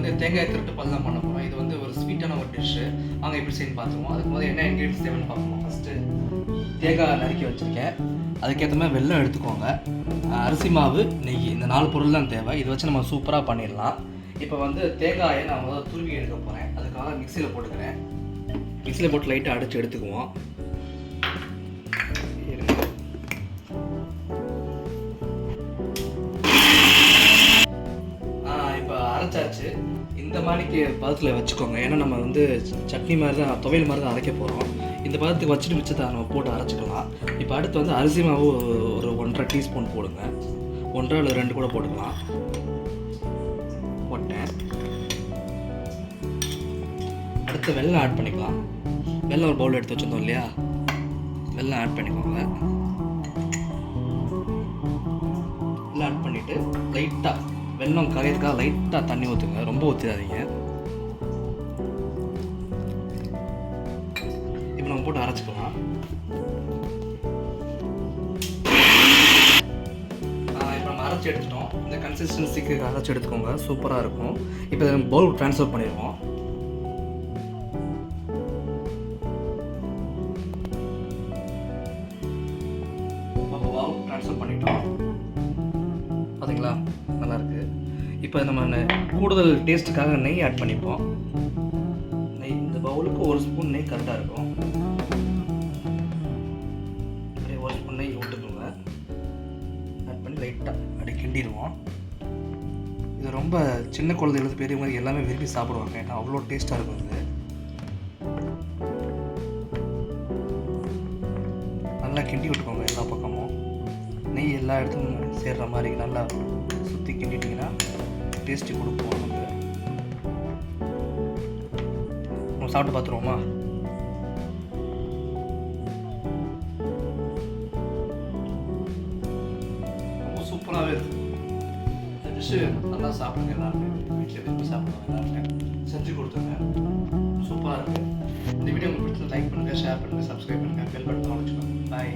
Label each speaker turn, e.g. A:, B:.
A: வந்து தேங்காய் திருட்டு பால் தான் பண்ண போகிறோம். இது வந்து ஒரு ஸ்வீட்டான ஒரு டிஷ்ஷு. வாங்க எப்படி செய்யணும் பார்த்துருவோம். அதுக்கு முதல்ல என்ன இன்க்ரீடியன்ஸ் தேவைன்னு பார்ப்போம். ஃபஸ்ட்டு தேங்காய் நறுக்கி வச்சுருக்கேன். அதுக்கேற்ற மாதிரி வெல்லம் எடுத்துக்கோங்க. அரிசி மாவு, நெய், இந்த 4 பொருள் தான் தேவை. இதை வச்சு நம்ம சூப்பராக பண்ணிடலாம். இப்போ வந்து தேங்காயை நான் முதல்ல துருவி எடுக்க போகிறேன். அதுக்காக மிக்சியில் போட்டுக்கிறேன். மிக்சியில் போட்டு லைட்டாக அடித்து எடுத்துக்குவோம். இப்போ அரைச்சாச்சு. இந்த மாதிரிக்கு பதத்தில் வச்சுக்கோங்க. ஏன்னா நம்ம வந்து சட்னி மாதிரி தான், துவையல் மாதிரி தான் அரைக்க போகிறோம். இந்த பதத்துக்கு வச்சுட்டு மிச்சத்தை நம்ம போட்டு அரைச்சிக்கலாம். இப்போ அடுத்து வந்து அரிசி மாவு ஒரு 1.5 டீஸ்பூன் போடுங்க. 1 அல்லது 2 கூட போட்டுக்கலாம். போட்டேன். அடுத்து வெல்லம் ஆட் பண்ணிக்கலாம். வெல்லம் ஒரு பவுல் எடுத்து வச்சுருந்தோம் இல்லையா, வெல்லம் ஆட் பண்ணிக்கோங்க. வெல்லம் ஆட் பண்ணிவிட்டு லைட்டாக வெல்லம் கரையிறதுக்காக லைட்டாக தண்ணி ஊற்றுங்க. ரொம்ப ஊற்றிடாதீங்க. இப்போ நம்ம போட்டு அரைச்சிக்கலாம். இப்போ நம்ம அரைச்சி எடுத்துட்டோம். இந்த கன்சிஸ்டன்சிக்கு அரைச்சி எடுத்துக்கோங்க. சூப்பராக இருக்கும். இப்போ இதை பவுல் ட்ரான்ஸ்ஃபர் பண்ணிடுவோம். ட்ரான்ஸ்ஃபர் பண்ணிட்டோம். பார்த்தீங்களா, நல்லாயிருக்கு. இப்போ நம்ம கூடுதல் டேஸ்ட்டுக்காக நெய் ஆட் பண்ணிப்போம். நெய் இந்த பவுலுக்கு 1 ஸ்பூன் நெய் கரெக்டாக இருக்கும். அப்படியே 1 ஸ்பூன் நெய் விட்டுக்கோங்க. ஆட் பண்ணி லைட்டாக அப்படி கிண்டிடுவோம். இது ரொம்ப சின்ன குழந்தைகளுக்கு பெரியவங்க எல்லாமே விரும்பி சாப்பிடுவாங்க. ஏன்னா அவ்வளோ டேஸ்ட்டாக இருக்கும். இது நல்லா கிண்டி விட்டுக்கோங்க. எல்லா பக்கமும் நெய் எல்லா இடத்துக்கும் சேர்கிற மாதிரி நல்லா சுற்றி கிண்டிட்டிங்கன்னா டேஸ்ட்டு கொடுப்போம். நம்ம சாப்பிட்டு பார்த்துருவோமா? ரொம்ப சூப்பராகவே இருக்குது. இந்த டிஷ்ஷு நல்லா சாப்பிடுங்க. எல்லாருமே வீட்டில் விரும்பி சாப்பிடுவாங்க. எல்லாருமே செஞ்சு கொடுத்துருங்க. சூப்பராக இருக்குது. இந்த வீடியோ உங்களுக்கு பிடிச்சது லைக் பண்ணுங்கள், ஷேர் பண்ணுங்கள், சப்ஸ்கிரைப் பண்ணுங்கள், பெல் பட்டன் வச்சுக்கோங்க. பாய்.